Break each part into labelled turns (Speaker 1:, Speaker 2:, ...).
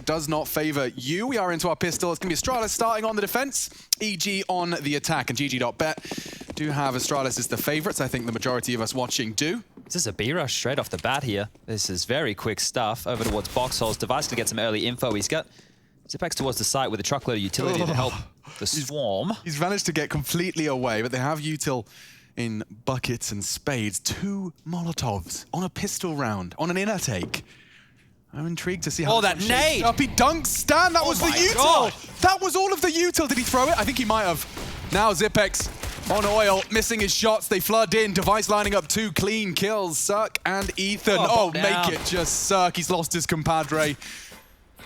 Speaker 1: it does not favor you. We are into our pistol. It's going to be Astralis starting on the defense, EG on the attack, and GG.bet do have Astralis as the favorites. I think the majority of us watching do.
Speaker 2: This is a B-rush straight off the bat here. This is very quick stuff. Over towards box holes. Device to get some early info. He's got zywoo towards the site with a truckload of utility to help the swarm.
Speaker 1: He's managed to get completely away, but they have util in buckets and spades. 2 Molotovs on a pistol round, on an inner take. I'm intrigued to see how
Speaker 2: that nade!
Speaker 1: Up. He dunks Stan, that was the util!
Speaker 2: God.
Speaker 1: That was all of the util. Did he throw it? I think he might have. Now zywoo on oil, missing his shots. They flood in. Device lining up 2 clean kills. CeRq and Ethan. Oh, make it just CeRq. He's lost his compadre.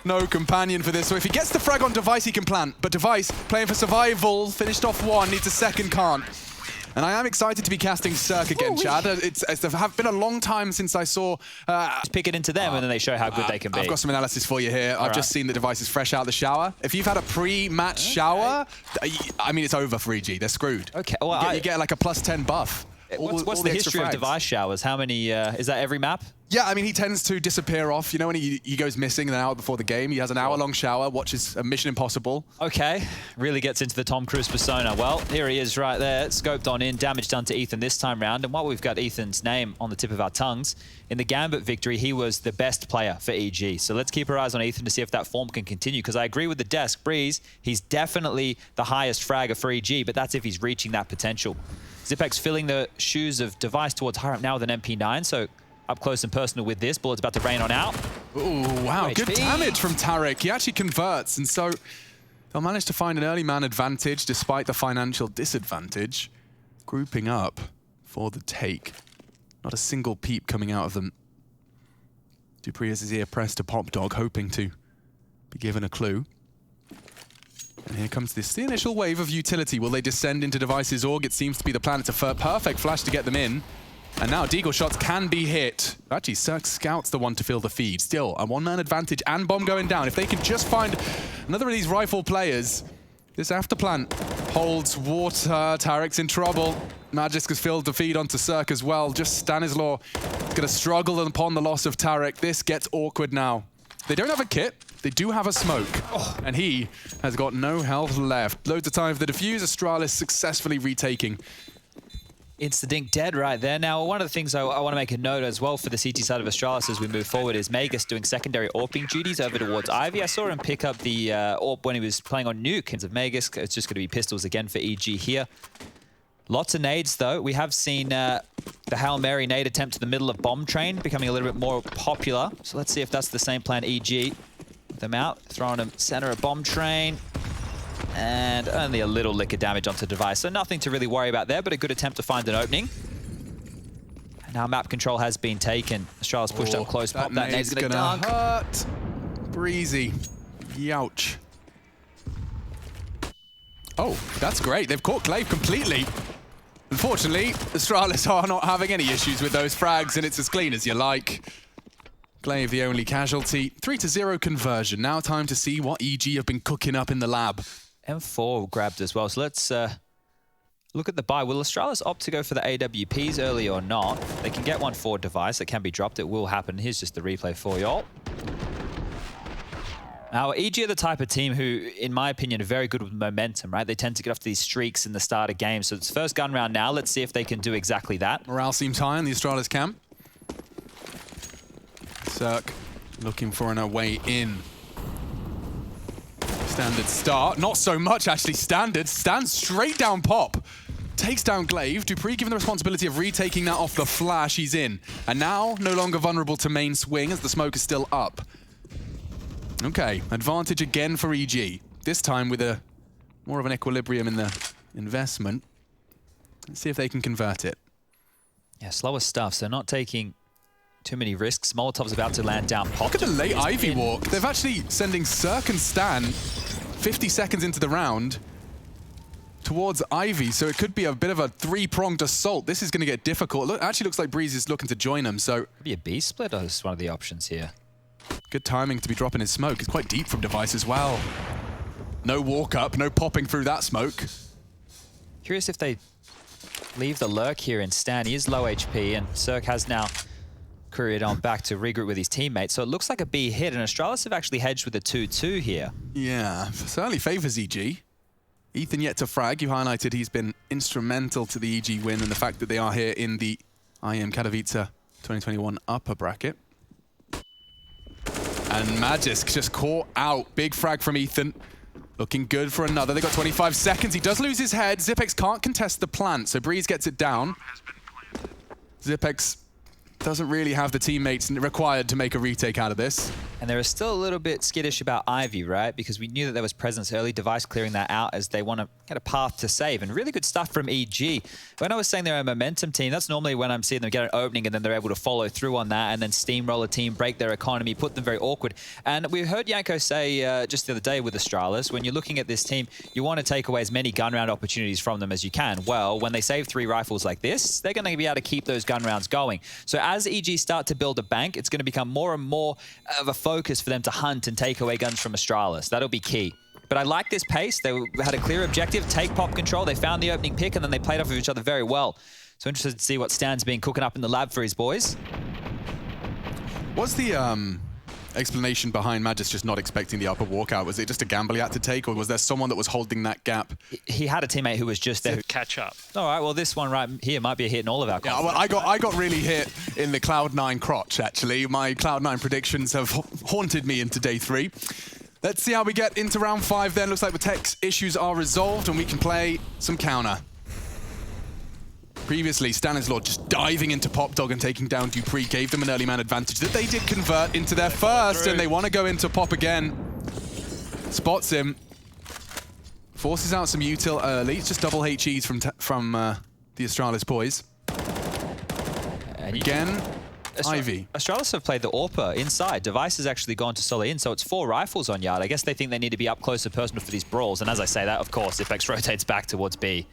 Speaker 1: No companion for this. So if he gets the frag on Device, he can plant. But Device, playing for survival, finished off 1, needs a second, can't. And I am excited to be casting CeRq again, Chad. It's been a long time since I saw...
Speaker 2: Just pick it into them and then they show how good they can be.
Speaker 1: I've got some analysis for you here. I've just seen the Device is fresh out of the shower. If you've had a pre-match shower, I mean, it's over for EG. They're screwed.
Speaker 2: Okay, well,
Speaker 1: you get like a +10 buff.
Speaker 2: What's the history of Device showers? How many, is that every map?
Speaker 1: Yeah, I mean, he tends to disappear off. You know, when he goes missing an hour before the game, he has an hour-long shower, watches a Mission Impossible. Okay,
Speaker 2: really gets into the Tom Cruise persona. Well, here he is right there, scoped on in, damage done to Ethan this time round. And while we've got Ethan's name on the tip of our tongues, in the Gambit victory, he was the best player for EG. So let's keep our eyes on Ethan to see if that form can continue, because I agree with the desk. Brehze, he's definitely the highest fragger for EG, but that's if he's reaching that potential. zywoo filling the shoes of Device towards higher up now with an MP9, so up close and personal with this. Bullet's about to rain on out.
Speaker 1: Ooh, wow, good damage from Tarek. He actually converts, and so they'll manage to find an early man advantage despite the financial disadvantage. Grouping up for the take. Not a single peep coming out of them. dupreeh has his ear pressed to Pop Dog, hoping to be given a clue. And here comes the initial wave of utility. Will they descend into Device's org? It seems to be the plan. It's a perfect flash to get them in. And now deagle shots can be hit. Actually, CeRq Scout's the one to fill the feed. Still, a 1-man advantage and bomb going down. If they can just find another of these rifle players, this after plant holds water. Tarek's in trouble. Magisk has filled the feed onto CeRq as well. Just Stanislaw is going to struggle upon the loss of Tarek. This gets awkward now. They don't have a kit. They do have a smoke, and he has got no health left. Loads of time for the defuse. Astralis successfully retaking.
Speaker 2: Insta-dink dead right there. Now, one of the things I want to make a note as well for the CT side of Astralis as we move forward is Magisk doing secondary AWPing duties over towards Ivy. I saw him pick up the AWP when he was playing on Nuke. Of Magisk, it's just going to be pistols again for EG here. Lots of nades, though. We have seen the Hail Mary nade attempt to the middle of Bomb Train becoming a little bit more popular. So let's see if that's the same plan EG. Them out, throwing them center of Bomb Train. And only a little lick of damage onto Device. So nothing to really worry about there, but a good attempt to find an opening. And now map control has been taken. Astralis pushed up close. Pop that nade's gonna dunk.
Speaker 1: Hurt. Breezy. Youch. Oh, that's great. They've caught Glaive completely. Unfortunately, Astralis are not having any issues with those frags, and it's as clean as you like. Glaive the only casualty. 3-0 conversion. Now time to see what EG have been cooking up in the lab.
Speaker 2: M4 grabbed as well, so let's look at the buy. Will Astralis opt to go for the AWPs early or not? They can get one for Device that can be dropped. It will happen. Here's just the replay for y'all. Now, EG are the type of team who, in my opinion, are very good with momentum, right? They tend to get off these streaks in the start of games. So it's first gun round now. Let's see if they can do exactly that.
Speaker 1: Morale seems high in the Astralis camp. CeRq looking for an away in. Standard start. Not so much, actually. Standard. Stands straight down Pop. Takes down Glaive. dupreeh given the responsibility of retaking that off the flash. He's in. And now, no longer vulnerable to main swing as the smoke is still up. Okay, advantage again for EG. This time with a more of an equilibrium in the investment. Let's see if they can convert it.
Speaker 2: Yeah, slower stuff, so not taking too many risks. Molotov's about to land down Pop.
Speaker 1: Look at the late Ivy walk. They've actually sending CeRq and Stan 50 seconds into the round towards Ivy, so it could be a bit of a three-pronged assault. This is going to get difficult. Look, actually looks like Brehze is looking to join them, so...
Speaker 2: Maybe a B split is one of the options here.
Speaker 1: Good timing to be dropping his smoke. It's quite deep from Device as well. No walk up, no popping through that smoke.
Speaker 2: Curious if they leave the lurk here in Stan. He is low HP, and CeRq has now courier on back to regroup with his teammates. So it looks like a B hit, and Astralis have actually hedged with a 2-2 here. Yeah,
Speaker 1: certainly favours EG. Ethan yet to frag. You highlighted he's been instrumental to the EG win and the fact that they are here in the IEM Katowice 2021 upper bracket. And Magisk just caught out. Big frag from Ethan. Looking good for another. They got 25 seconds. He does lose his head. jaCkz can't contest the plant, so Brehze gets it down. jaCkz doesn't really have the teammates required to make a retake out of this.
Speaker 2: And they were still a little bit skittish about Ivy, right? Because we knew that there was presence early, Device clearing that out as they want to get a path to save. And really good stuff from EG. When I was saying they're a momentum team, that's normally when I'm seeing them get an opening and then they're able to follow through on that and then steamroll a team, break their economy, put them very awkward. And we heard jaCkz say just the other day with Astralis, when you're looking at this team, you want to take away as many gun round opportunities from them as you can. Well, when they save 3 rifles like this, they're going to be able to keep those gun rounds going. So as EG start to build a bank, it's going to become more and more of a focus for them to hunt and take away guns from Astralis. That'll be key. But I like this pace. They had a clear objective, take pop control. They found the opening pick, and then they played off of each other very well. So interested to see what Stan's been cooking up in the lab for his boys.
Speaker 1: What's the explanation behind Magisk just not expecting the upper walkout? Was it just a gamble he had to take, or was there someone that was holding that gap?
Speaker 2: He had a teammate who was just there
Speaker 3: to catch up.
Speaker 2: All right, well, this one right here might be a hit in all of our confidence.
Speaker 1: Yeah, well, I got really hit in the Cloud9 crotch, actually. My Cloud9 predictions have haunted me into day 3. Let's see how we get into round 5 then. Looks like the tech issues are resolved and we can play some counter. Previously, Stanislaw just diving into Popdog and taking down dupreeh gave them an early man advantage that they did convert into their first, and they want to go into Pop again. Spots him. Forces out some util early. It's just double HEs from the Astralis boys. And again, Ivy.
Speaker 2: Astralis have played the AWPer inside. Device has actually gone to solo in, so it's 4 rifles on yard. I guess they think they need to be up close and personal for these brawls, and as I say that, of course, jaCkz rotates back towards B.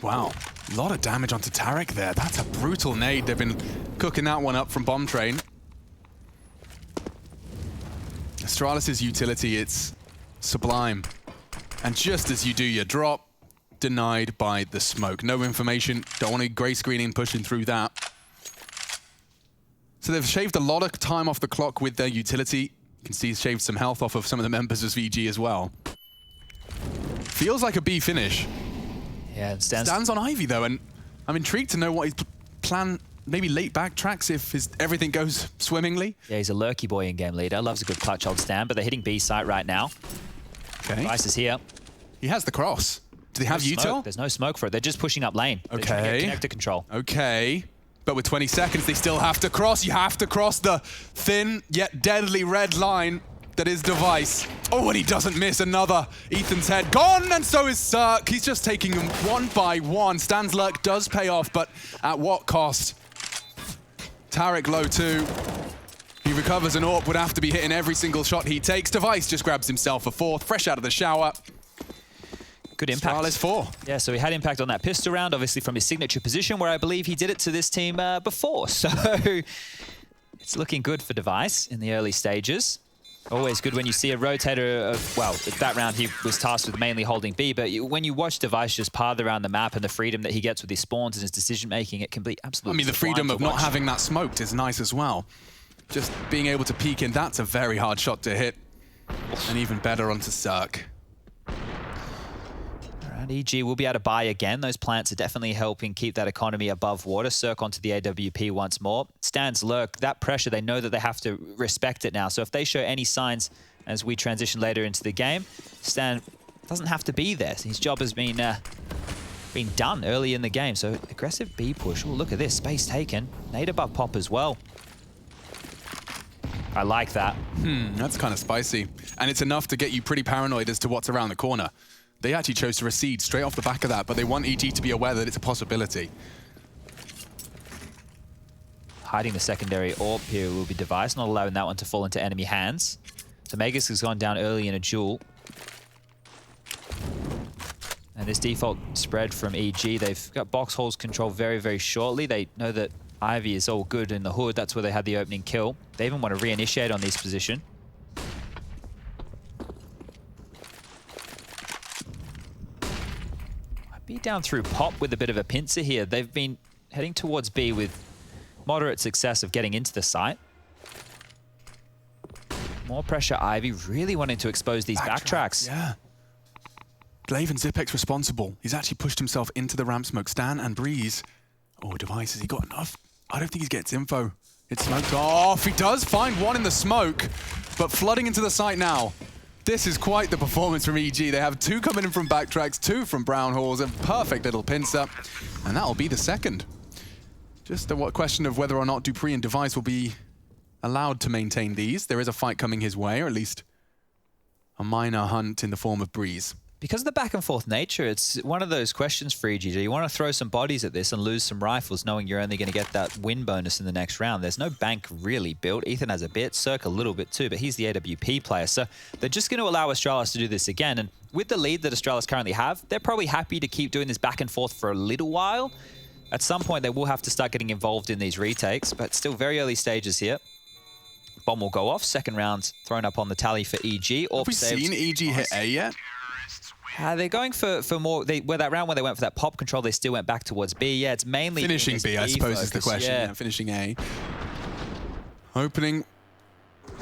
Speaker 1: Wow, a lot of damage onto CeRq there. That's a brutal nade. They've been cooking that one up from Bomb Train. Astralis' utility, it's sublime. And just as you do your drop, denied by the smoke. No information, don't want any gray screening pushing through that. So they've shaved a lot of time off the clock with their utility. You can see he's shaved some health off of some of the members of VG as well. Feels like a B finish.
Speaker 2: Yeah, and
Speaker 1: Stan's on Ivy though, and I'm intrigued to know what his plan, maybe late backtracks if everything goes swimmingly.
Speaker 2: Yeah, he's a lurky boy in-game leader. Loves a good clutch hold Stan, but they're hitting B site right now.
Speaker 1: Okay.
Speaker 2: Device is here.
Speaker 1: He has the cross. Do they have util?
Speaker 2: There's no smoke for it. They're just pushing up lane.
Speaker 1: Okay.
Speaker 2: Connector control.
Speaker 1: Okay. But with 20 seconds, they still have to cross. You have to cross the thin yet deadly red line that is Device. Oh, and he doesn't miss another. Ethan's head gone, and so is CeRq. He's just taking them one by one. Stan's lurk does pay off, but at what cost? CeRq low 2. He recovers, and AWP would have to be hitting every single shot he takes. Device just grabs himself a 4th, fresh out of the shower.
Speaker 2: Good impact.
Speaker 1: Astralis 4.
Speaker 2: Yeah, so he had impact on that pistol round, obviously from his signature position, where I believe he did it to this team before. So it's looking good for Device in the early stages. Always good when you see a rotator of, well, that round he was tasked with mainly holding B, but when you watch Device just path around the map and the freedom that he gets with his spawns and his decision-making, it can be absolutely
Speaker 1: I mean, the freedom of not having that smoked is nice as well. Just being able to peek in, that's a very hard shot to hit. And even better onto CeRq.
Speaker 2: EG will be able to buy again. Those plants are definitely helping keep that economy above water. CeRq onto the AWP once more. Stan's lurk, that pressure, they know that they have to respect it now. So if they show any signs as we transition later into the game, Stan doesn't have to be there. His job has been done early in the game. So aggressive B push. Oh, look at this. Space taken. Nade above Pop as well. I like that.
Speaker 1: That's kind of spicy. And it's enough to get you pretty paranoid as to what's around the corner. They actually chose to recede straight off the back of that, but they want EG to be aware that it's a possibility.
Speaker 2: Hiding the secondary AWP here will be Device, not allowing that one to fall into enemy hands. So Magisk has gone down early in a duel. And this default spread from EG, they've got box holes control very, very shortly. They know that Ivy is all good in the hood. That's where they had the opening kill. They even want to reinitiate on this position. Be down through Pop with a bit of a pincer here. They've been heading towards B with moderate success of getting into the site. More pressure, Ivy really wanting to expose these backtracks.
Speaker 1: Yeah. Glaive and zywoo responsible. He's actually pushed himself into the ramp smoke. Stan and Brehze. Oh, Device, has he got enough? I don't think he gets info. It's smoked off. He does find one in the smoke, but flooding into the site now. This is quite the performance from EG. They have 2 coming in from backtracks, 2 from brown halls, a perfect little pincer, and that'll be the second. Just a question of whether or not dupreeh and Device will be allowed to maintain these. There is a fight coming his way, or at least a minor hunt in the form of Brehze.
Speaker 2: Because of the back and forth nature, it's one of those questions for EG. Do you want to throw some bodies at this and lose some rifles, knowing you're only going to get that win bonus in the next round? There's no bank really built. Ethan has a bit, CeRq a little bit too, but he's the AWP player. So they're just going to allow Astralis to do this again. And with the lead that Astralis currently have, they're probably happy to keep doing this back and forth for a little while. At some point, they will have to start getting involved in these retakes, but still very early stages here. Bomb will go off. Second round thrown up on the tally for EG.
Speaker 1: Have we seen EG hit A yet?
Speaker 2: They're going for more. That round when they went for that pop control, they still went back towards B. Yeah, it's mainly
Speaker 1: finishing B, I suppose, is the question.
Speaker 2: Yeah.
Speaker 1: Yeah, finishing A. Opening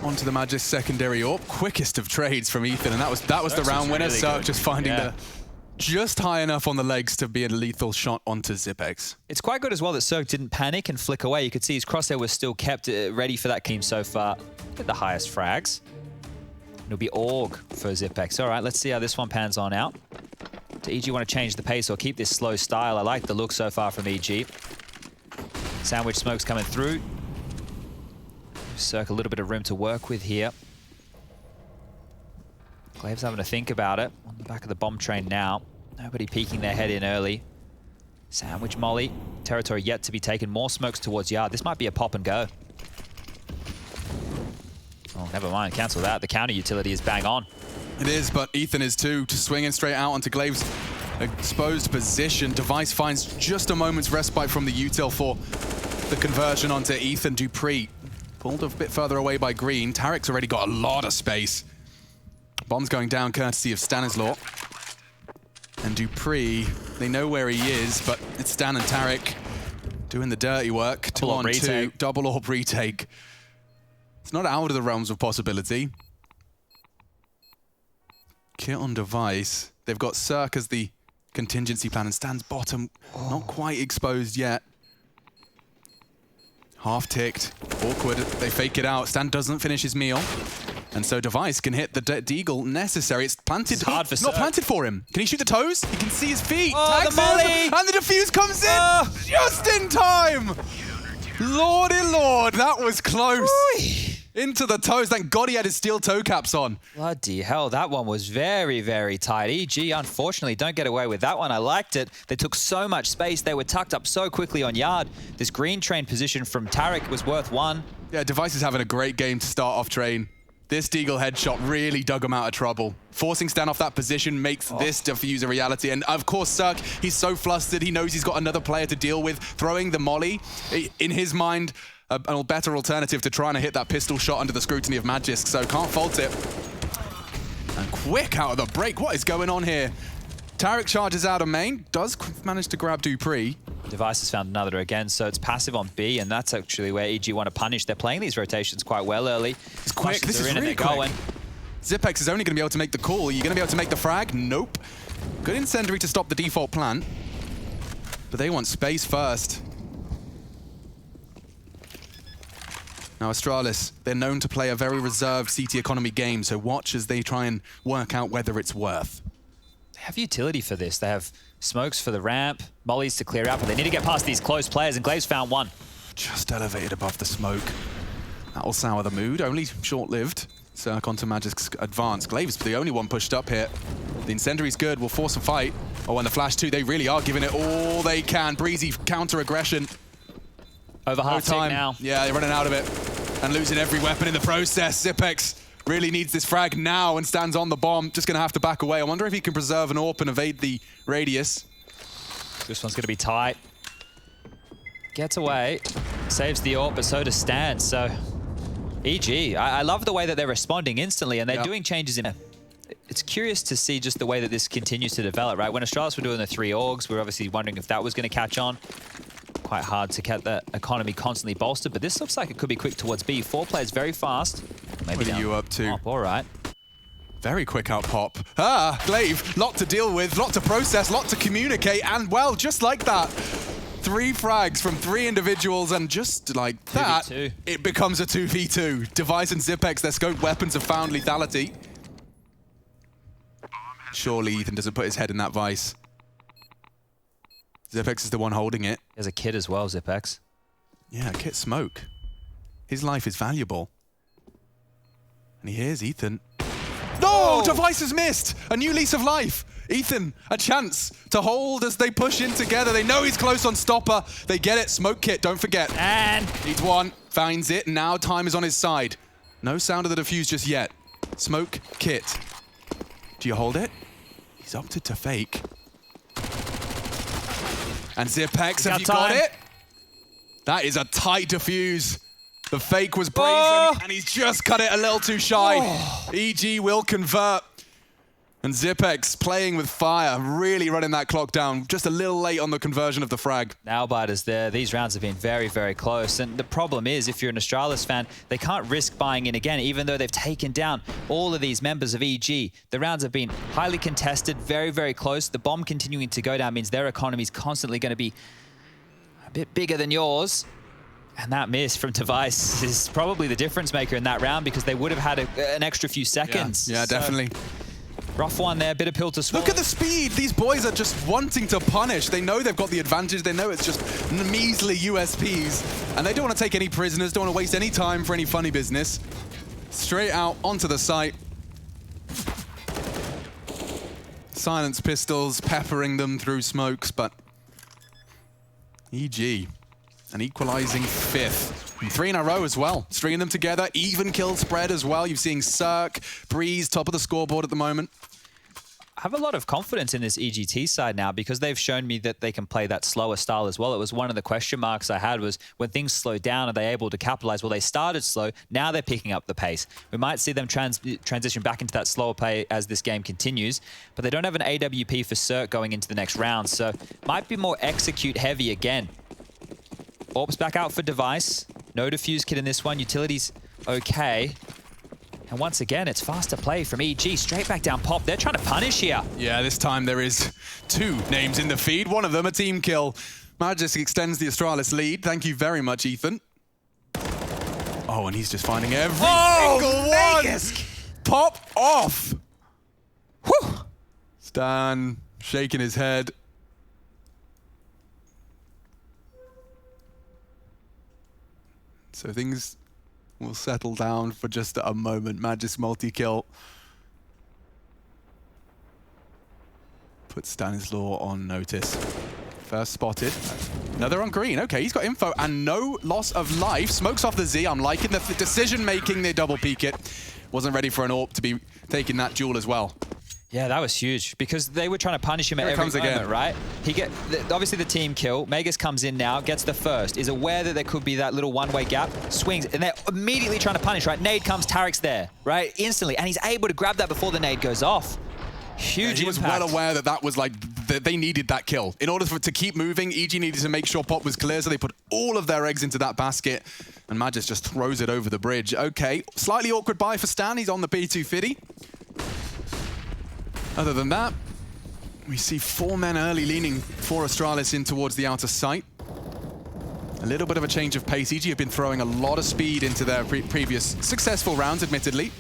Speaker 1: onto the Magisk secondary AWP. Quickest of trades from Ethan, and that was the round winner. Really CeRq just finding the just high enough on the legs to be a lethal shot onto jaCkz.
Speaker 2: It's quite good as well that CeRq didn't panic and flick away. You could see his crosshair was still kept ready for that team so far. Get the highest frags. It'll be AUG for jaCkz. All right, let's see how this one pans on out. Do EG want to change the pace or keep this slow style? I like the look so far from EG. Sandwich smokes coming through. CeRq a little bit of room to work with here. Glaive's having to think about it. On the back of the bomb train now. Nobody peeking their head in early. Sandwich molly. Territory yet to be taken. More smokes towards yard. This might be a pop and go. Oh, never mind. Cancel that. The counter utility is bang on.
Speaker 1: It is, but Ethan is too. Just swinging straight out onto Glaive's exposed position. Device finds just a moment's respite from the util for the conversion onto Ethan. dupreeh pulled a bit further away by Green. CeRq's already got a lot of space. Bomb's going down courtesy of Stanislaw. And dupreeh, they know where he is, but it's Stan and CeRq doing the dirty work. 2 on 2, double AWP retake. It's not out of the realms of possibility. Kit on Device. They've got CeRq as the contingency plan, and Stan's bottom, not quite exposed yet. Half ticked, awkward, they fake it out. Stan doesn't finish his meal. And so Device can hit the deagle necessary. It's planted.
Speaker 2: It's hard for
Speaker 1: It's not planted for him. Can he shoot the toes? He can see his feet.
Speaker 2: Oh,
Speaker 1: Tags
Speaker 2: the volley!
Speaker 1: him, and the defuse comes in just in time. Lordy Lord, that was close. Oy. Into the toes. Thank God he had his steel toe caps on.
Speaker 2: Bloody hell, that one was very, very tight. EG, unfortunately, don't get away with that one. I liked it. They took so much space. They were tucked up so quickly on yard. This green train position from CeRq was worth 1.
Speaker 1: Yeah, Device is having a great game to start off train. This deagle headshot really dug him out of trouble. Forcing Stan off that position makes this defuse a reality. And of course, CeRq, he's so flustered. He knows he's got another player to deal with. Throwing the molly, in his mind, a better alternative to trying to hit that pistol shot under the scrutiny of Magisk. So can't fault it. And quick out of the break. What is going on here? CeRq charges out of main. Does manage to grab dupreeh.
Speaker 2: Device has found another again, so it's passive on B, and that's actually where EG want to punish. They're playing these rotations quite well early.
Speaker 1: It's quick. This is really quick. jaCkz is only going to be able to make the call. Are you going to be able to make the frag? Nope. Good incendiary to stop the default plant. But they want space first. Now, Astralis, they're known to play a very reserved CT economy game, so watch as they try and work out whether it's worth.
Speaker 2: They have utility for this. They have smokes for the ramp, mollies to clear out, but they need to get past these close players, and Glaive's found one.
Speaker 1: Just elevated above the smoke. That'll sour the mood, only short-lived. CeRq onto Magisk's advance. Glaive's the only one pushed up here. The incendiary's good, will force a fight. Oh, and the flash too, they really are giving it all they can. Brehze counter-aggression.
Speaker 2: Over half time now.
Speaker 1: Yeah, they're running out of it. And losing every weapon in the process. jaCkz really needs this frag now and stands on the bomb. Just going to have to back away. I wonder if he can preserve an AWP and evade the radius.
Speaker 2: This one's going to be tight. Gets away. Saves the AWP, but so does Stan. So, EG, I love the way that they're responding instantly, and they're doing changes in it. It's curious to see just the way that this continues to develop, right? When Astralis were doing the 3 AUGs, we were obviously wondering if that was going to catch on. Quite hard to get the economy constantly bolstered, but this looks like it could be quick towards B. 4 players very fast. Maybe
Speaker 1: what are you up to?
Speaker 2: All right.
Speaker 1: Very quick out pop. Ah, Glaive, lot to deal with, lot to process, lot to communicate, and well, just like that, 3 frags from 3 individuals, and just like that,
Speaker 2: 2v2.
Speaker 1: It becomes a 2v2. Device and jaCkz, their scoped weapons have found lethality. Surely Ethan doesn't put his head in that vice. jaCkz is the one holding it.
Speaker 2: There's a kid as well, jaCkz.
Speaker 1: Yeah, Kit Smoke. His life is valuable. And he hears Ethan. No! Device has missed! A new lease of life! Ethan, a chance to hold as they push in together. They know he's close on stopper. They get it. Smoke Kit, don't forget.
Speaker 2: And
Speaker 1: needs one, finds it, and now time is on his side. No sound of the defuse just yet. Smoke Kit. Do you hold it? He's opted to fake. And jaCkz, have you got it? That is a tight defuse. The fake was brazen, and he's just cut it a little too shy. EG will convert. And jaCkz playing with fire, really running that clock down. Just a little late on the conversion of the frag.
Speaker 2: Nawwk's there. These rounds have been very, very close. And the problem is, if you're an Astralis fan, they can't risk buying in again, even though they've taken down all of these members of EG. The rounds have been highly contested, very, very close. The bomb continuing to go down means their economy is constantly going to be a bit bigger than yours. And that miss from Device is probably the difference maker in that round, because they would have had an extra few seconds.
Speaker 1: Yeah, definitely.
Speaker 2: Rough one there, bit of pill to swallow.
Speaker 1: Look at the speed. These boys are just wanting to punish. They know they've got the advantage. They know it's just measly USPs. And they don't want to take any prisoners, don't want to waste any time for any funny business. Straight out onto the site. Silence pistols, peppering them through smokes, but EG, an equalizing 5th. And 3 in a row as well. Stringing them together, even kill spread as well. You're seeing CeRq, Brehze, top of the scoreboard at the moment.
Speaker 2: I have a lot of confidence in this EGT side now, because they've shown me that they can play that slower style as well. It was one of the question marks I had, was when things slow down, are they able to capitalize? Well, they started slow. Now they're picking up the pace. We might see them transition back into that slower play as this game continues, but they don't have an AWP for CeRq going into the next round, so might be more execute heavy again. Orbs back out for Device. No defuse kit in this one. Utility's okay. And once again, it's faster play from EG. Straight back down pop. They're trying to punish here.
Speaker 1: Yeah, this time there is 2 names in the feed. One of them a team kill. Magisk extends the Astralis lead. Thank you very much, Ethan. Oh, and he's just finding every single
Speaker 2: Magisk!
Speaker 1: one. Pop off. Whew. Stan shaking his head. So things will settle down for just a moment. Magisk multi-kill. Put Stanislaw on notice. First spotted. Another on green. Okay, he's got info and no loss of life. Smokes off the Z. I'm liking the decision-making. They double peek it. Wasn't ready for an AWP to be taking that duel as well.
Speaker 2: Yeah, that was huge, because they were trying to punish him at every moment, right? Obviously the team kill. Magisk comes in now, gets the first, is aware that there could be that little one-way gap, swings, and they're immediately trying to punish, right? Nade comes, CeRq's there, right? Instantly, and he's able to grab that before the nade goes off. Huge impact. He was
Speaker 1: well aware that that was like, they needed that kill. In order for it to keep moving, EG needed to make sure pop was clear, so they put all of their eggs into that basket, and Magisk just throws it over the bridge. Okay, slightly awkward buy for Stan. He's on the B250. Other than that, we see 4 men early leaning for Astralis in towards the outer site. A little bit of a change of pace. EG have been throwing a lot of speed into their previous successful rounds, admittedly.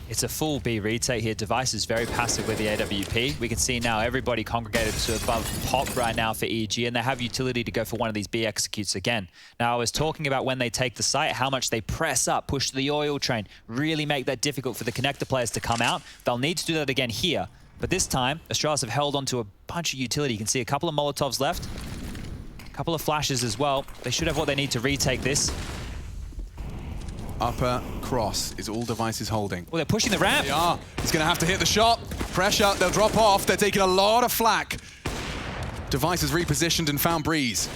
Speaker 2: It's a full B retake here. Device is very passive with the AWP. We can see now everybody congregated to above pop right now for EG, and they have utility to go for one of these B executes again. Now, I was talking about when they take the site, how much they press up, push the oil train, really make that difficult for the connector players to come out. They'll need to do that again here. But this time, Astralis have held onto a bunch of utility. You can see a couple of Molotovs left, a couple of flashes as well. They should have what they need to retake this.
Speaker 1: Upper cross is all Device is holding.
Speaker 2: Well, they're pushing the ramp.
Speaker 1: They are. He's going to have to hit the shot. Pressure, they'll drop off. They're taking a lot of flak. Device has repositioned and found Brehze.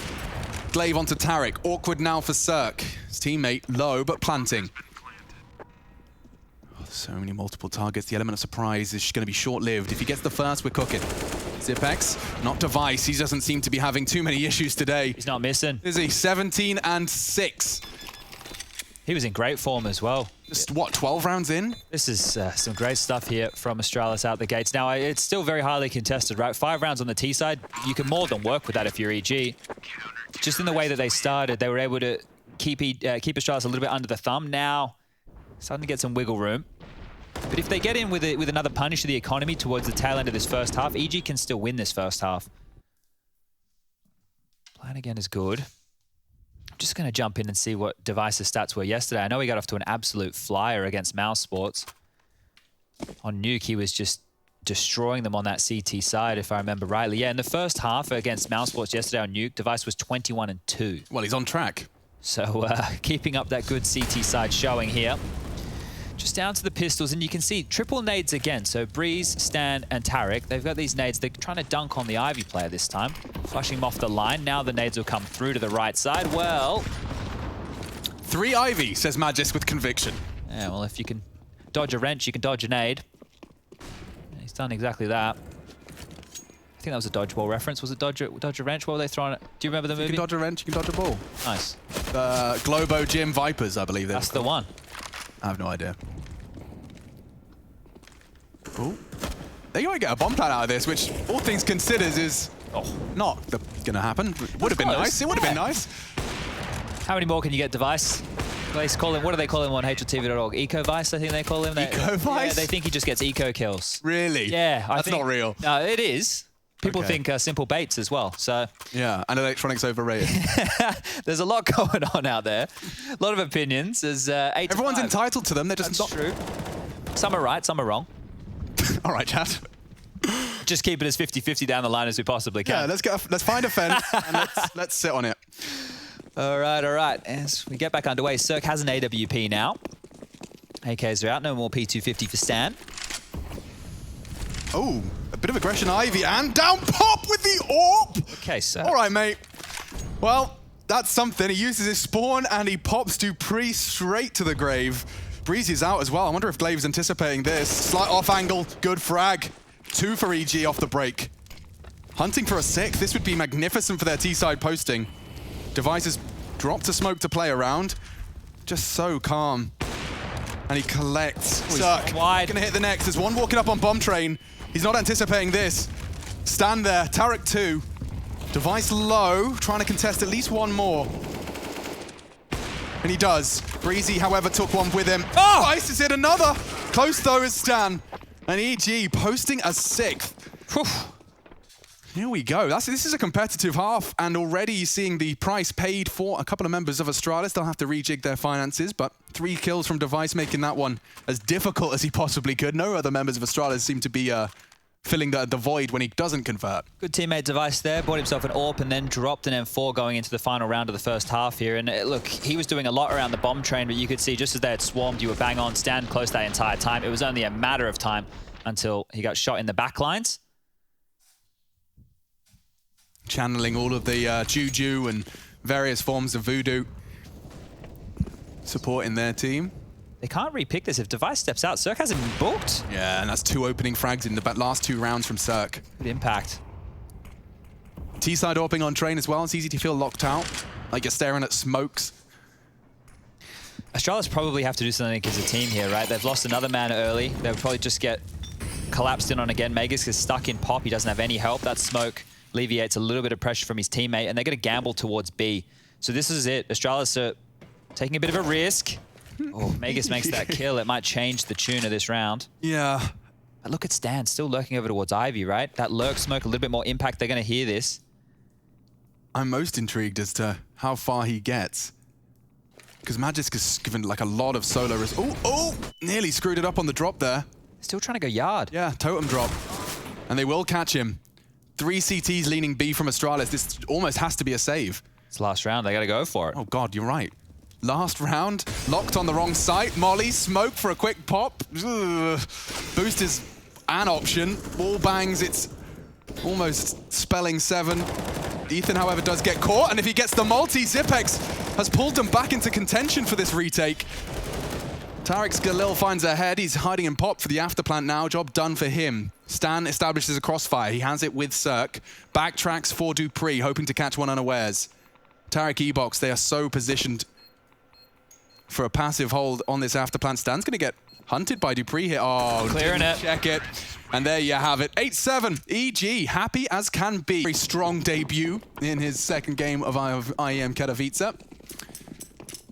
Speaker 1: Glaive onto Tarek. Awkward now for CeRq. His teammate low, but planting. So many multiple targets. The element of surprise is going to be short-lived. If he gets the first, we're cooking. zywoo, not Device. He doesn't seem to be having too many issues today.
Speaker 2: He's not missing.
Speaker 1: Is he? 17 and 6.
Speaker 2: He was in great form as well.
Speaker 1: Just, what, 12 rounds in?
Speaker 2: This is some great stuff here from Astralis out the gates. Now, it's still very highly contested, right? 5 rounds on the T side. You can more than work with that if you're EG. Just in the way that they started, they were able to keep Astralis a little bit under the thumb. Now, starting to get some wiggle room. But if they get in with another punish to the economy towards the tail end of this first half, EG can still win this first half. Plan again is good. I'm just going to jump in and see what Device's stats were yesterday. I know he got off to an absolute flyer against Mouse Sports. On Nuke, he was just destroying them on that CT side, if I remember rightly. Yeah, in the first half against Mouse Sports yesterday on Nuke, Device was 21 and 2.
Speaker 1: Well, he's on track.
Speaker 2: So keeping up that good CT side showing here. Just down to the pistols, and you can see triple nades again. So Brehze, Stan, and CeRq, they've got these nades. They're trying to dunk on the Ivy player this time, flushing him off the line. Now the nades will come through to the right side. Well,
Speaker 1: 3 Ivy, says Magisk with conviction.
Speaker 2: Yeah, well, if you can dodge a wrench, you can dodge a nade. And he's done exactly that. I think that was a dodgeball reference. Was it dodge a wrench? What were they throwing it? Do you remember the movie?
Speaker 1: You can dodge a wrench, you can dodge a ball.
Speaker 2: Nice.
Speaker 1: The Globo Gym Vipers, I believe.
Speaker 2: That's the one.
Speaker 1: I have no idea. Oh, they gotta get a bomb plant out of this, which all things considered is not gonna happen. Would have been nice. It would have been nice.
Speaker 2: How many more can you get, Device? They call him, what do they call him on HLTV.org? Eco-Vice, I think they call him.
Speaker 1: Eco-Vice?
Speaker 2: Yeah, they think he just gets eco kills.
Speaker 1: Really?
Speaker 2: Yeah,
Speaker 1: That's not real.
Speaker 2: No, it is. People think simple baits as well. So
Speaker 1: yeah, and electronics overrated.
Speaker 2: There's a lot going on out there. A lot of opinions. There's 8
Speaker 1: Everyone's entitled to them. They're just not
Speaker 2: true. Some are right, some are wrong.
Speaker 1: All right, chat.
Speaker 2: Just keep it as 50-50 down the line as we possibly can.
Speaker 1: Yeah, let's find a fence and let's sit on it.
Speaker 2: All right. As we get back underway, CeRq has an AWP now. AKs are out. No more P250 for Stan.
Speaker 1: Oh, a bit of aggression, Ivy, and down pop with the AWP.
Speaker 2: Okay, so.
Speaker 1: All right, mate. Well, that's something. He uses his spawn and he pops dupreeh straight to the grave. Brehze is out as well. I wonder if Glave's anticipating this. Slight off angle, good frag. 2 for EG off the break. Hunting for a 6th. This would be magnificent for their T-side posting. Device has dropped a smoke to play around. Just so calm. And he collects. CeRq
Speaker 2: wide.
Speaker 1: Gonna hit the next. There's one walking up on bomb train. He's not anticipating this. Stand there. CeRq 2. Device low, trying to contest at least one more. And he does. Brehze, however, took one with him. Oh! Device has hit another. Close though is Stan. And EG posting a 6th. Whew. Here we go. This is a competitive half, and already you're seeing the price paid for a couple of members of Astralis. They'll have to rejig their finances, but 3 kills from Device, making that one as difficult as he possibly could. No other members of Astralis seem to be filling the void when he doesn't convert.
Speaker 2: Good teammate Device there, bought himself an AWP and then dropped an M4 going into the final round of the first half here. And look, he was doing a lot around the bomb train, but you could see just as they had swarmed, you were bang on, stand close that entire time. It was only a matter of time until he got shot in the back lines.
Speaker 1: Channeling all of the juju and various forms of voodoo. Supporting their team.
Speaker 2: They can't repick this. If Device steps out, CeRq hasn't been booked.
Speaker 1: Yeah, and that's 2 opening frags in the last 2 rounds from CeRq.
Speaker 2: Good impact.
Speaker 1: T-side AWPing on train as well. It's easy to feel locked out, like you're staring at smokes.
Speaker 2: Astralis probably have to do something as a team here, right? They've lost another man early. They'll probably just get collapsed in on again. Magisk is stuck in pop. He doesn't have any help. That smoke alleviates a little bit of pressure from his teammate, and they're going to gamble towards B. So this is it. Astralis are taking a bit of a risk. Oh, Magisk makes that kill. It might change the tune of this round.
Speaker 1: Yeah.
Speaker 2: But look at Stan still lurking over towards Ivy, right? That lurk smoke, a little bit more impact. They're going to hear this.
Speaker 1: I'm most intrigued as to how far he gets. Because Magisk has given like a lot of solo risk. Oh, nearly screwed it up on the drop there.
Speaker 2: Still trying to go yard.
Speaker 1: Yeah, totem drop. And they will catch him. 3 CTs leaning B from Astralis. This almost has to be a save.
Speaker 2: It's last round. They got to go for it.
Speaker 1: Oh, God, you're right. Last round, locked on the wrong site. Molly, smoke for a quick pop. Ugh. Boost is an option. Wall bangs, it's almost spelling 7. Ethan, however, does get caught, and if he gets the multi, jaCkz has pulled them back into contention for this retake. CeRq's Galil finds a head. He's hiding in pop for the afterplant now. Job done for him. Stavn establishes a crossfire. He has it with CeRq. Backtracks for dupreeh, hoping to catch one unawares. CeRq E-box, they are so positioned for a passive hold on this afterplant. Stan's going to get hunted by dupreeh here. Oh,
Speaker 2: clearing it.
Speaker 1: Check it. And there you have it. 8-7. EG, happy as can be. Very strong debut in his second game of IEM Katowice.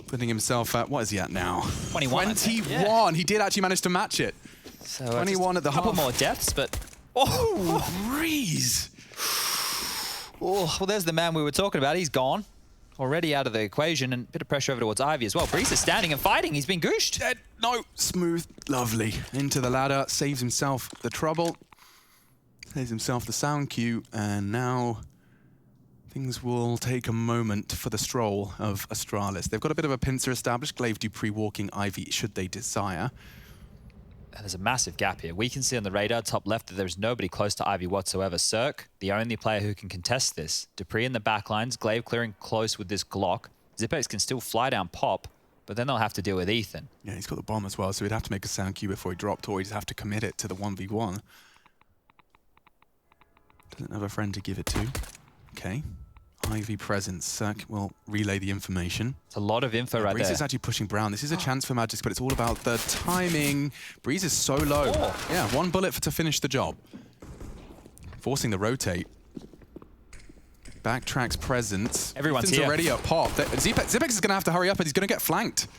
Speaker 1: Putting himself at, what is he at now?
Speaker 2: 21.
Speaker 1: 21.
Speaker 2: Yeah.
Speaker 1: He did actually manage to match it.
Speaker 2: So
Speaker 1: 21 at the half.
Speaker 2: A couple more deaths, but...
Speaker 1: Oh, Brehze.
Speaker 2: Oh, well, there's the man we were talking about. He's gone. Already out of the equation, and a bit of pressure over towards Ivy as well. Brehze is standing and fighting. He's been gooshed.
Speaker 1: Dead. No. Smooth. Lovely. Into the ladder. Saves himself the trouble. Saves himself the sound cue. And now things will take a moment for the stroll of Astralis. They've got a bit of a pincer established. glaive, dupreeh walking Ivy should they desire.
Speaker 2: There's a massive gap here. We can see on the radar top left that there's nobody close to Ivy whatsoever. CeRq, the only player who can contest this. dupreeh in the backlines, glaive clearing close with this Glock. jaCkz can still fly down pop, but then they'll have to deal with Ethan.
Speaker 1: Yeah, he's got the bomb as well, so he'd have to make a sound cue before he dropped, or he'd have to commit it to the 1v1. Doesn't have a friend to give it to. Okay. Ivy presence. CeRq will relay the information.
Speaker 2: It's a lot of info right there.
Speaker 1: Brehze is actually pushing Brown. This is a chance for Magisk, but it's all about the timing. Brehze is so low.
Speaker 2: Oh.
Speaker 1: Yeah, one bullet to finish the job. Forcing the rotate. Backtracks presence.
Speaker 2: Everyone's
Speaker 1: Ethan's
Speaker 2: here.
Speaker 1: Already at pop. jaCkz is going to have to hurry up and he's going to get flanked.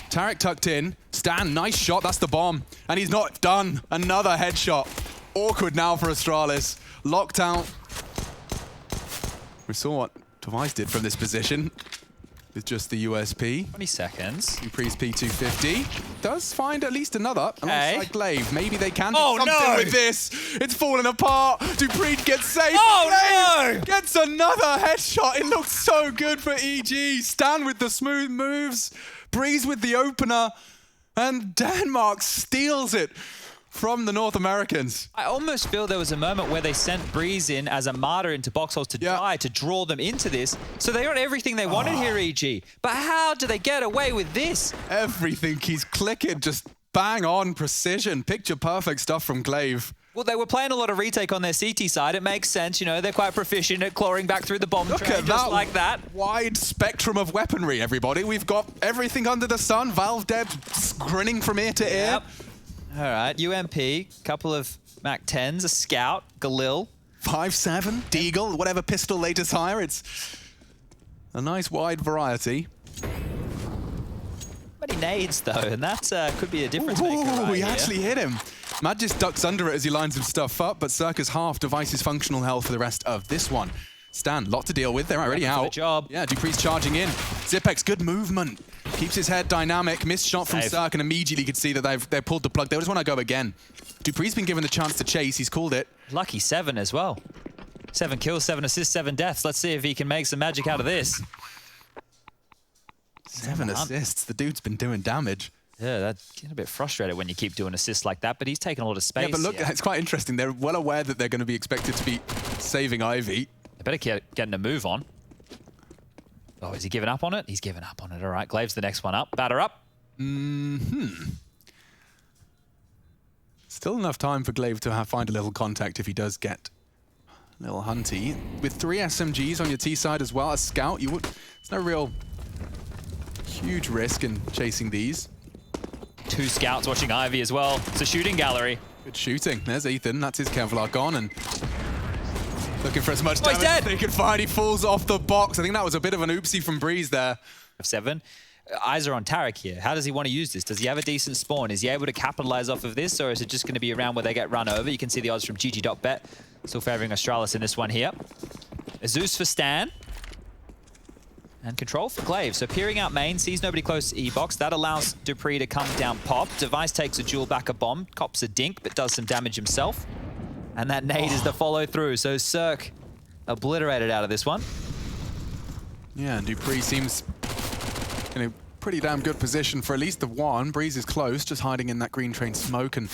Speaker 1: CeRq tucked in. Stavn, nice shot. That's the bomb. And he's not done. Another headshot. Awkward now for Astralis. Locked out. We saw what Katowice did from this position with just the USP.
Speaker 2: 20 seconds.
Speaker 1: dupreeh's P250 does find at least another alongside glaive. Maybe they can do something with this. It's falling apart. dupreeh gets safe.
Speaker 2: Oh, no!
Speaker 1: Gets another headshot. It looks so good for EG. Stavn with the smooth moves. Brehze with the opener. And Denmark steals it from the North Americans.
Speaker 2: I almost feel there was a moment where they sent Brehze in as a martyr into box holes to try to draw them into this. So they got everything they wanted here, EG. But how do they get away with this?
Speaker 1: Everything he's clicking, just bang on precision. Picture perfect stuff from glaive.
Speaker 2: Well, they were playing a lot of retake on their CT side. It makes sense, you know, they're quite proficient at clawing back through the bomb train, just like that.
Speaker 1: Wide spectrum of weaponry, everybody. We've got everything under the sun. Valve Dev grinning from ear to ear.
Speaker 2: All right, UMP, couple of Mac 10s, a Scout, Galil.
Speaker 1: 5.7, Deagle, whatever pistol they desire. It's a nice wide variety.
Speaker 2: Many nades though, and that could be a difference maker right
Speaker 1: he
Speaker 2: here.
Speaker 1: actually hit him. Magisk ducks under it as he lines some stuff up, but CeRq is half device's functional health for the rest of this one. Stavn, lot to deal with. They're already out.
Speaker 2: Job.
Speaker 1: Yeah, dupreeh's charging in. jaCkz, good movement. Keeps his head dynamic. Missed shot from CeRq, and immediately could see that they've pulled the plug. They just want to go again. dupreeh's been given the chance to chase. He's called it.
Speaker 2: Lucky 7 as well. 7 kills, 7 assists, 7 deaths. Let's see if he can make some magic out of this.
Speaker 1: 7 assists. The dude's been doing damage.
Speaker 2: Yeah, that's getting a bit frustrated when you keep doing assists like that, but he's taking a lot of space.
Speaker 1: Yeah, but look, it's quite interesting. They're well aware that they're going to be expected to be saving Ivy.
Speaker 2: They better get getting a move on. Oh, is he giving up on it? He's giving up on it. All right, glaive's the next one up. Batter up.
Speaker 1: Still enough time for glaive to find a little contact if he does get a little hunty. With 3 SMGs on your T side as well, as Scout, there's no real huge risk in chasing these.
Speaker 2: 2 Scouts watching Ivy as well. It's a shooting gallery.
Speaker 1: Good shooting. There's Ethan. That's his Kevlar gone, and looking for as much damage
Speaker 2: he's dead.
Speaker 1: as they can find. He falls off the box. I think that was a bit of an oopsie from Brehze there.
Speaker 2: 7. Eyes are on CeRq here. How does he want to use this? Does he have a decent spawn? Is he able to capitalize off of this, or is it just going to be a round where they get run over? You can see the odds from GG.bet. Still favoring Astralis in this one here. A Zeus for Stan. And control for glaive. So peering out main, sees nobody close to E-box. That allows dupreeh to come down pop. Device takes a duel back a bomb. Cops a dink, but does some damage himself. And that nade is the follow through. So CeRq obliterated out of this one.
Speaker 1: Yeah, and dupreeh seems in a pretty damn good position for at least the one. Brehze is close, just hiding in that green train smoke. And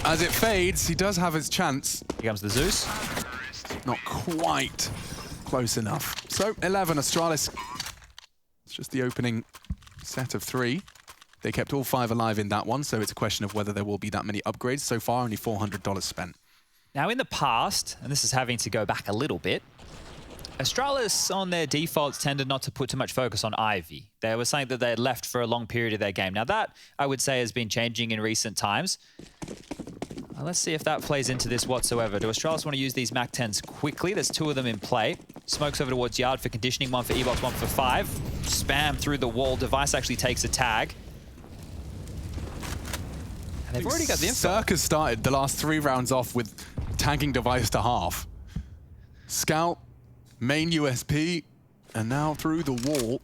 Speaker 1: as it fades, he does have his chance.
Speaker 2: Here comes the Zeus.
Speaker 1: Not quite close enough. So 11 Astralis. It's just the opening set of 3. They kept all 5 alive in that one, so it's a question of whether there will be that many upgrades. So far, only $400 spent.
Speaker 2: Now, in the past, and this is having to go back a little bit, Astralis on their defaults tended not to put too much focus on Ivy. They were saying that they had left for a long period of their game. Now that, I would say, has been changing in recent times. Let's see if that plays into this whatsoever. Do Astralis want to use these MAC-10s quickly? There's 2 of them in play. Smokes over towards Yard for conditioning, 1 for E-Box, 1 for 5. Spam through the wall. Device actually takes a tag. And they've already got the info.
Speaker 1: CeRq has started the last 3 rounds off with tagging Device to half. Scout, main USP, and now through the wall.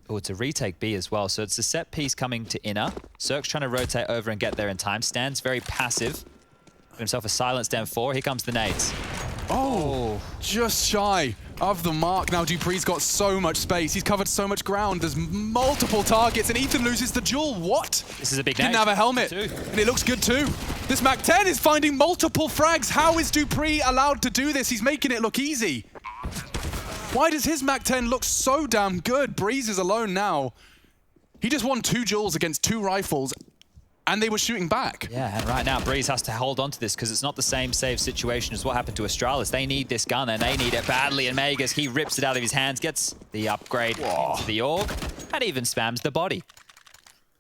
Speaker 2: Oh, it's a retake B as well. So it's a set piece coming to inner. CeRq's trying to rotate over and get there in time. Stan's very passive. Got himself a silence down 4. Here comes the nades.
Speaker 1: Oh, just shy of the mark. Now dupreeh's got so much space. He's covered so much ground. There's multiple targets, and Ethan loses the duel. What?
Speaker 2: This is a big nade.
Speaker 1: Didn't have a helmet, and it looks good too. This MAC-10 is finding multiple frags. How is dupreeh allowed to do this? He's making it look easy. Why does his MAC-10 look so damn good? Brehze is alone now. He just won 2 duels against 2 rifles, and they were shooting back.
Speaker 2: Yeah, and right now Brehze has to hold on to this because it's not the same save situation as what happened to Astralis. They need this gun, and they need it badly, and Magisk, he rips it out of his hands, gets the upgrade to the AUG, and even spams the body.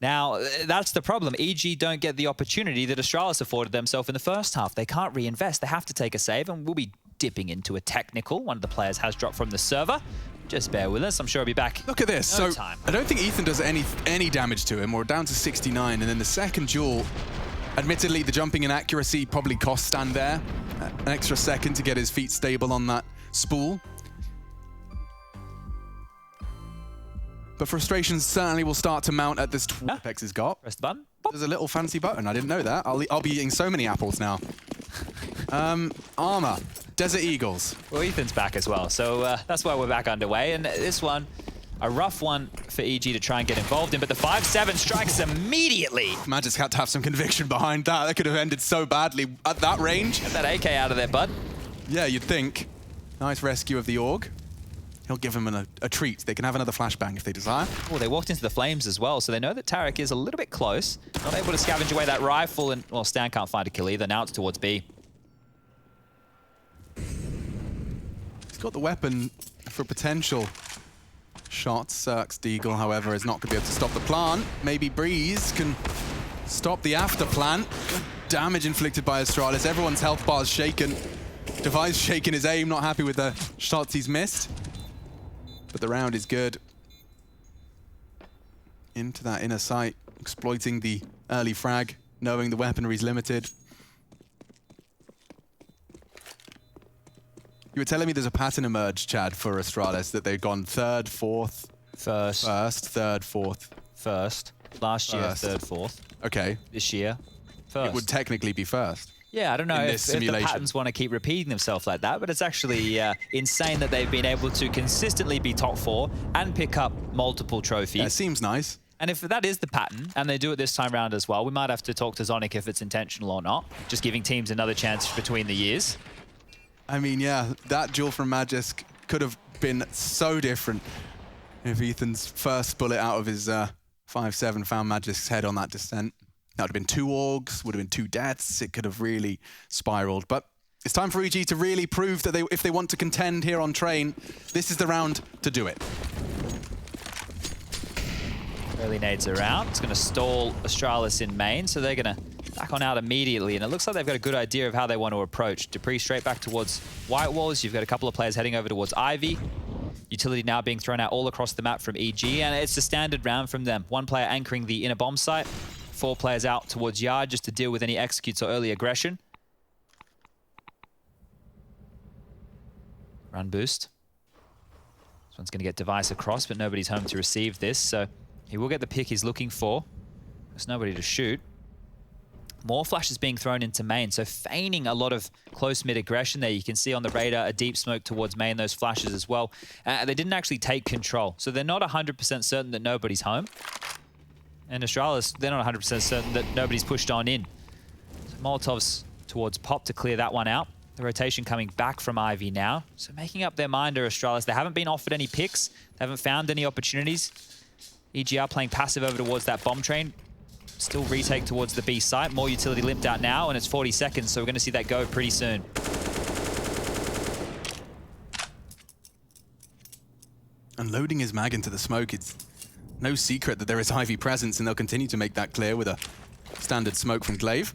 Speaker 2: Now, that's the problem. EG don't get the opportunity that Astralis afforded themselves in the first half. They can't reinvest. They have to take a save, and we'll be dipping into a technical. One of the players has dropped from the server. Just bear with us. I'm sure I'll be back.
Speaker 1: Look at this.
Speaker 2: No
Speaker 1: so
Speaker 2: time.
Speaker 1: I don't think Ethan does any damage to him. We're down to 69, and then the second duel, admittedly, the jumping inaccuracy probably cost Stan there an extra second to get his feet stable on that spool. But frustrations certainly will start to mount at this Apex has got.
Speaker 2: Press the button.
Speaker 1: There's a little fancy button. I didn't know that. I'll be eating so many apples now. Armor. Desert Eagles.
Speaker 2: Well, Ethan's back as well, so that's why we're back underway. And this one, a rough one for EG to try and get involved in, but the 5-7 strikes immediately.
Speaker 1: Magisk had to have some conviction behind that. That could have ended so badly at that range.
Speaker 2: Get that AK out of there, bud.
Speaker 1: Yeah, you'd think. Nice rescue of the AUG. He'll give him a treat. They can have another flashbang if they desire.
Speaker 2: Oh, they walked into the flames as well, so they know that CeRq is a little bit close. Not able to scavenge away that rifle, and, well, Stan can't find a kill either. Now it's towards B.
Speaker 1: He's got the weapon for potential shots. CeRq's Deagle, however, is not going to be able to stop the plant. Maybe Brehze can stop the after plant. Good damage inflicted by Astralis. Everyone's health bar is shaken. Device shaking his aim, not happy with the shots he's missed. But the round is good. Into that inner sight, exploiting the early frag, knowing the weaponry is limited. You were telling me there's a pattern emerged, Chad, for Astralis, that they've gone 3rd, 4th,
Speaker 2: First.
Speaker 1: 3rd, 4th.
Speaker 2: First. Last year,
Speaker 1: First.
Speaker 2: 3rd, 4th.
Speaker 1: Okay.
Speaker 2: This year, first.
Speaker 1: It would technically be 1st.
Speaker 2: Yeah, I don't know
Speaker 1: in
Speaker 2: if
Speaker 1: this
Speaker 2: the
Speaker 1: simulation.
Speaker 2: patterns want to keep repeating themselves like that, but it's actually insane that they've been able to consistently be top 4 and pick up multiple trophies.
Speaker 1: Yeah, seems nice.
Speaker 2: And if that is the pattern, and they do it this time round as well, we might have to talk to ZonyK if it's intentional or not. Just giving teams another chance between the years.
Speaker 1: I mean, yeah, that duel from Magisk could have been so different if Ethan's first bullet out of his 5-7 found Magisk's head on that descent. That would have been 2 AUGs, would have been 2 deaths. It could have really spiraled. But it's time for EG to really prove that if they want to contend here on Train, this is the round to do it.
Speaker 2: Early nades are out. It's going to stall Astralis in main, so they're going to back on out immediately. And it looks like they've got a good idea of how they want to approach. dupreeh straight back towards White Walls. You've got a couple of players heading over towards Ivy. Utility now being thrown out all across the map from EG, and it's a standard round from them. 1 player anchoring the inner bomb site. 4 players out towards Yard just to deal with any executes or early aggression. Run boost. This one's going to get Device across, but nobody's home to receive this, so he will get the pick he's looking for. There's nobody to shoot. More flashes being thrown into main, so feigning a lot of close mid aggression there. You can see on the radar a deep smoke towards main, those flashes as well. They didn't actually take control, so they're not 100% certain that nobody's home. And Astralis, they're not 100% certain that nobody's pushed on in. So Molotovs towards Pop to clear that one out. The rotation coming back from Ivy now. So making up their mind are Astralis. They haven't been offered any picks. They haven't found any opportunities. EG are playing passive over towards that bomb train. Still retake towards the B site. More utility limped out now, and it's 40 seconds, so we're going to see that go pretty soon.
Speaker 1: Unloading his mag into the smoke, it's no secret that there is Ivy presence, and they'll continue to make that clear with a standard smoke from Glaive.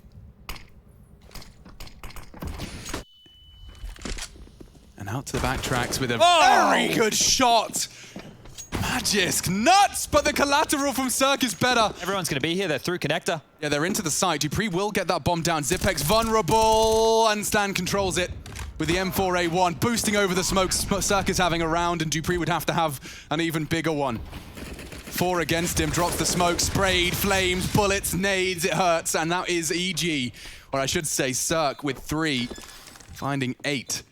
Speaker 1: And out to the backtracks with a very good shot. Magisk, nuts, but the collateral from CeRq is better.
Speaker 2: Everyone's going to be here. They're through connector.
Speaker 1: Yeah, they're into the site. dupreeh will get that bomb down. jaCkz vulnerable, and Stavn controls it with the M4A1 boosting over the smoke CeRq is having a round, and dupreeh would have to have an even bigger one. 4 against him, drops the smoke, sprayed, flames, bullets, nades, it hurts, and that is EG, or I should say CeRq with 3, finding 8.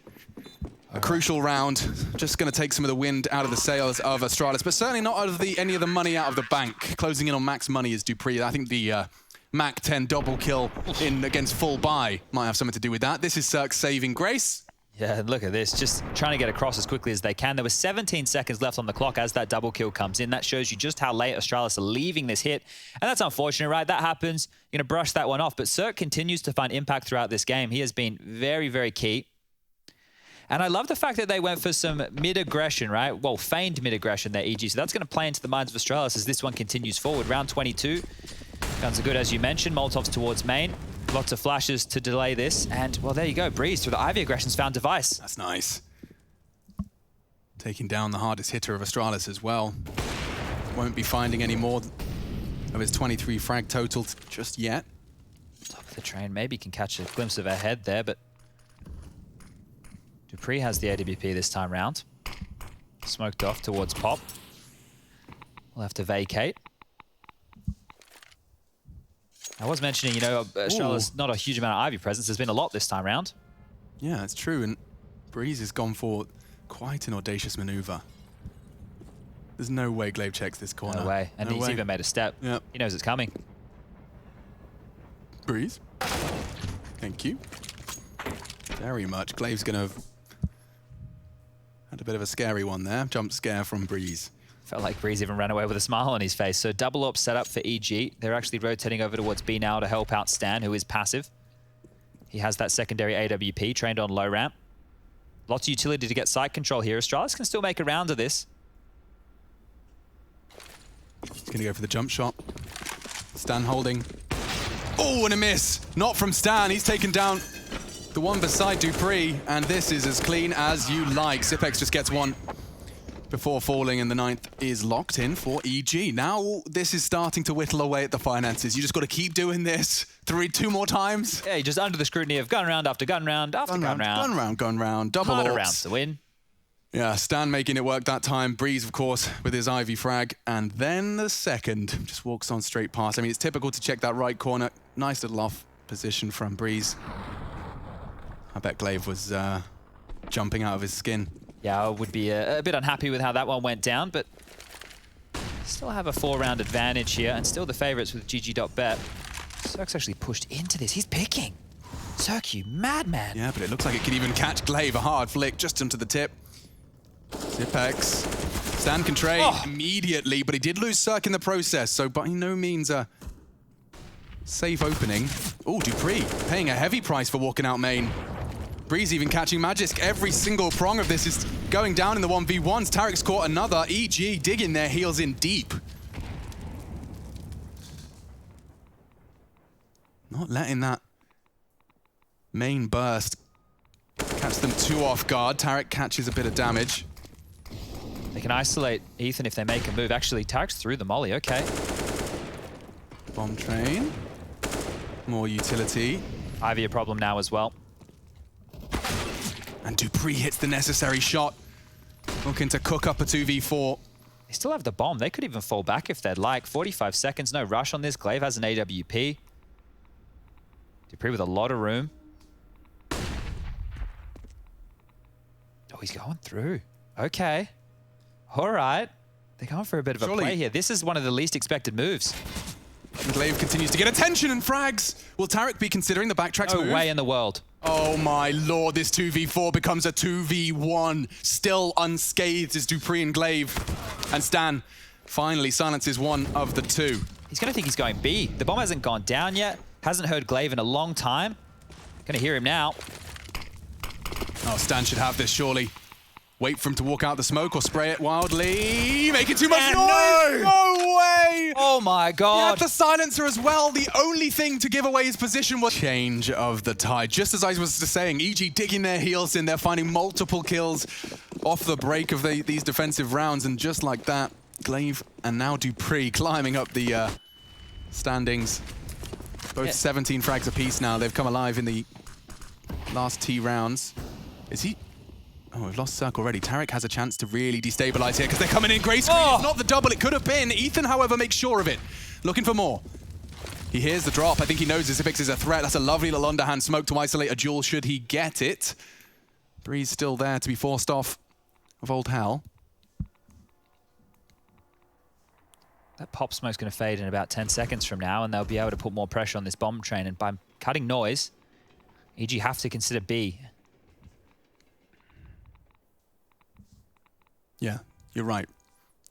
Speaker 1: A crucial round, just going to take some of the wind out of the sails of Astralis, but certainly not out of any of the money out of the bank. Closing in on max money is dupreeh. I think the Mac 10 double kill in against full buy might have something to do with that. This is CeRq's saving grace. Yeah,
Speaker 2: look at this, just trying to get across as quickly as they can. There were 17 seconds left on the clock as that double kill comes in. That shows you just how late Astralis are leaving this hit. And that's unfortunate, right? That happens. You're going to brush that one off. But CeRq continues to find impact throughout this game. He has been very, very key. And I love the fact that they went for some mid-aggression, right? Well, feigned mid-aggression there, EG. So that's going to play into the minds of Astralis as this one continues forward. Round 22. Guns are good, as you mentioned. Molotovs towards main. Lots of flashes to delay this. And, well, there you go. Brehze through the Ivy aggressions found device.
Speaker 1: That's nice. Taking down the hardest hitter of Astralis as well. Won't be finding any more of his 23 frag total just yet.
Speaker 2: Top of the train. Maybe can catch a glimpse of a head there, but dupreeh has the AWP this time round. Smoked off towards Pop. We'll have to vacate. I was mentioning, you know, Astralis, not a huge amount of Ivy presence. There's been a lot this time round.
Speaker 1: Yeah, it's true. And Brehze has gone for quite an audacious maneuver. There's no way Glaive checks this corner.
Speaker 2: No way. And he's even made a step.
Speaker 1: Yep.
Speaker 2: He knows it's coming.
Speaker 1: Brehze. Thank you. Very much. Glaive's going to have had a bit of a scary one there. Jump scare from Brehze.
Speaker 2: Felt like Brehze even ran away with a smile on his face. So double up setup for EG. They're actually rotating over towards B now to help out Stavn, who is passive. He has that secondary AWP trained on low ramp. Lots of utility to get site control here. Astralis can still make a round of this.
Speaker 1: He's going to go for the jump shot. Stavn holding. Oh, and a miss. Not from Stavn. He's taken down the one beside dupreeh, and this is as clean as you like. jaCkz just gets one before falling, and the 9th is locked in for EG. Now this is starting to whittle away at the finances. You just got to keep doing this. 2 more times.
Speaker 2: Yeah, just under the scrutiny of gun round after gun round after gun round.
Speaker 1: Gun round, double
Speaker 2: harder
Speaker 1: orcs.
Speaker 2: rounds to win.
Speaker 1: Yeah, Stavn making it work that time. Brehze, of course, with his Ivy frag. And then the second just walks on straight past. I mean, it's typical to check that right corner. Nice little off position from Brehze. I bet Glaive was jumping out of his skin.
Speaker 2: Yeah, I would be a bit unhappy with how that one went down, but still have a 4-round advantage here, and still the favorites with GG.bet. CeRq's actually pushed into this. He's picking. CeRq, you madman.
Speaker 1: Yeah, but it looks like it could even catch Glaive. A hard flick just onto the tip. jaCkz. Stavn can trade immediately, but he did lose CeRq in the process, so by no means a safe opening. Oh, dupreeh paying a heavy price for walking out main. Brehze even catching Magisk. Every single prong of this is going down in the 1v1s. CeRq's caught another. EG digging their heels in deep. Not letting that main burst catch them too off guard. CeRq catches a bit of damage.
Speaker 2: They can isolate Ethan if they make a move. Actually, CeRq's through the molly. Okay.
Speaker 1: Bomb train. More utility.
Speaker 2: Ivy a problem now as well.
Speaker 1: And dupreeh hits the necessary shot. Looking to cook up a 2v4.
Speaker 2: They still have the bomb. They could even fall back if they'd like. 45 seconds, no rush on this. Glaive has an AWP. dupreeh with a lot of room. Oh, he's going through. Okay. All right. They're going for a bit of a play here. This is one of the least expected moves.
Speaker 1: And Glaive continues to get attention and frags. Will CeRq be considering the backtracks move?
Speaker 2: No way in the world.
Speaker 1: Oh my lord, this 2v4 becomes a 2v1. Still unscathed is dupreeh and Glaive. And Stavn finally silences one of the two.
Speaker 2: He's going to think he's going B. The bomb hasn't gone down yet. Hasn't heard Glaive in a long time. Going to hear him now.
Speaker 1: Oh, Stavn should have this, surely. Wait for him to walk out the smoke or spray it wildly. Making too much noise! No way!
Speaker 2: Oh my god.
Speaker 1: He had the silencer as well. The only thing to give away his position was change of the tide. Just as I was just saying, EG digging their heels in. They're finding multiple kills off the break of these defensive rounds. And just like that, Glaive and now dupreeh climbing up the standings. Both 17 frags apiece now. They've come alive in the last T rounds. Is he? Oh, we've lost CeRq already. tiziaN has a chance to really destabilize here because they're coming in. Grey screen is not the double it could have been. Ethan, however, makes sure of it. Looking for more. He hears the drop. I think he knows zywoo is a threat. That's a lovely little underhand smoke to isolate a duel should he get it. Brehze still there to be forced off of old hell.
Speaker 2: That pop smoke's going to fade in about 10 seconds from now, and they'll be able to put more pressure on this bomb train. And by cutting noise, EG have to consider B.
Speaker 1: Yeah, you're right.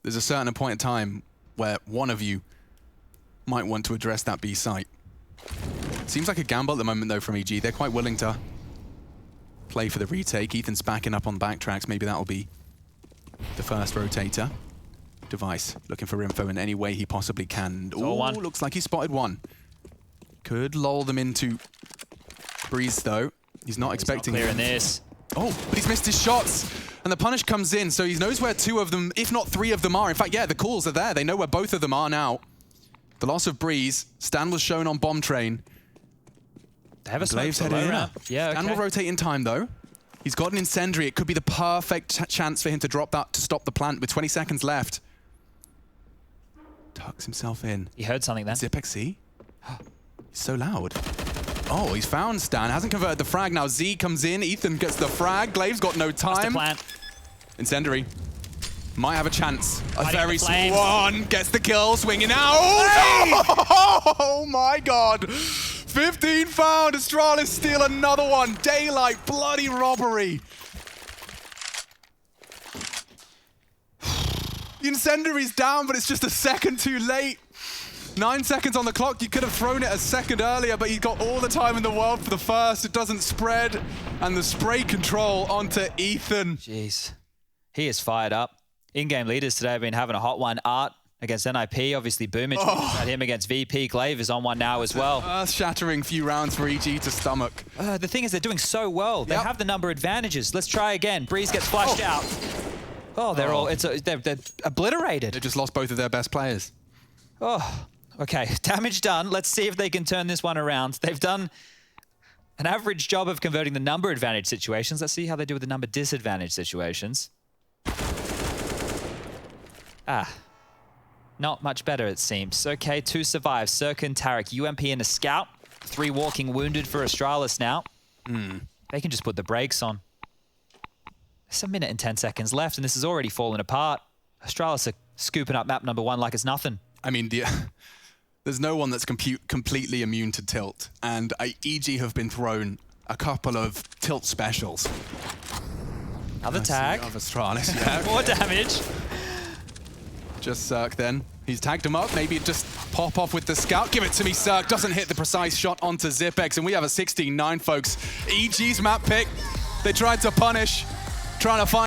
Speaker 1: There's a certain point in time where one of you might want to address that B site. Seems like a gamble at the moment, though, from EG. They're quite willing to play for the retake. Ethan's backing up on backtracks. Maybe that'll be the first rotator. Device looking for info in any way he possibly can. Oh, looks like he spotted one. Could lull them into Brehze, though. He's not expecting
Speaker 2: clearing this.
Speaker 1: Oh, but he's missed his shots. And the punish comes in, so he knows where two of them, if not three of them are. In fact, yeah, the calls are there. They know where both of them are now. The loss of Brehze. Stavn was shown on bomb train.
Speaker 2: They have a Glaive's heading in. Yeah,
Speaker 1: Stavn will rotate in time, though. He's got an incendiary. It could be the perfect chance for him to drop that to stop the plant with 20 seconds left. Tucks himself in.
Speaker 2: He heard something then.
Speaker 1: jaCkz. He's so loud. Oh, he's found Stavn. Hasn't converted the frag. Now Z comes in. Ethan gets the frag. Glaive's got no time.
Speaker 2: That's the plant.
Speaker 1: Incendiary. Might have a chance. A very
Speaker 2: small
Speaker 1: one. Gets the kill. Swinging out. Oh, oh my god. 15 found. Astralis steal another one. Daylight. Bloody robbery. The incendiary's down, but it's just a second too late. 9 seconds on the clock. You could have thrown it a second earlier, but he's got all the time in the world for the first. It doesn't spread. And the spray control onto Ethan.
Speaker 2: Jeez. He is fired up. In-game leaders today have been having a hot one. Art against NIP. Obviously, Boomage at him against VP. Glaive is on one now as well.
Speaker 1: Earth-shattering few rounds for EG to stomach.
Speaker 2: The thing is, they're doing so well. They have the number advantages. Let's try again. Brehze gets flashed out. Oh, they're all, they're obliterated.
Speaker 1: They just lost both of their best players.
Speaker 2: Oh, okay. Damage done. Let's see if they can turn this one around. They've done an average job of converting the number advantage situations. Let's see how they do with the number disadvantage situations. Not much better, it seems. Okay, 2 survive. CeRq and tiziaN. UMP and a scout. 3 walking wounded for Astralis now. They can just put the brakes on. There's a minute and 10 seconds left, and this has already fallen apart. Astralis are scooping up map number 1 like it's nothing.
Speaker 1: I mean, there's no one that's completely immune to tilt, and EG have been thrown a couple of tilt specials.
Speaker 2: Another tag.
Speaker 1: Of Astralis, yeah.
Speaker 2: More damage.
Speaker 1: Just CeRq then. He's tagged him up. Maybe just pop off with the scout. Give it to me, CeRq. Doesn't hit the precise shot onto jaCkz, and we have a 16-9, folks. EG's map pick. They tried to punish, trying to find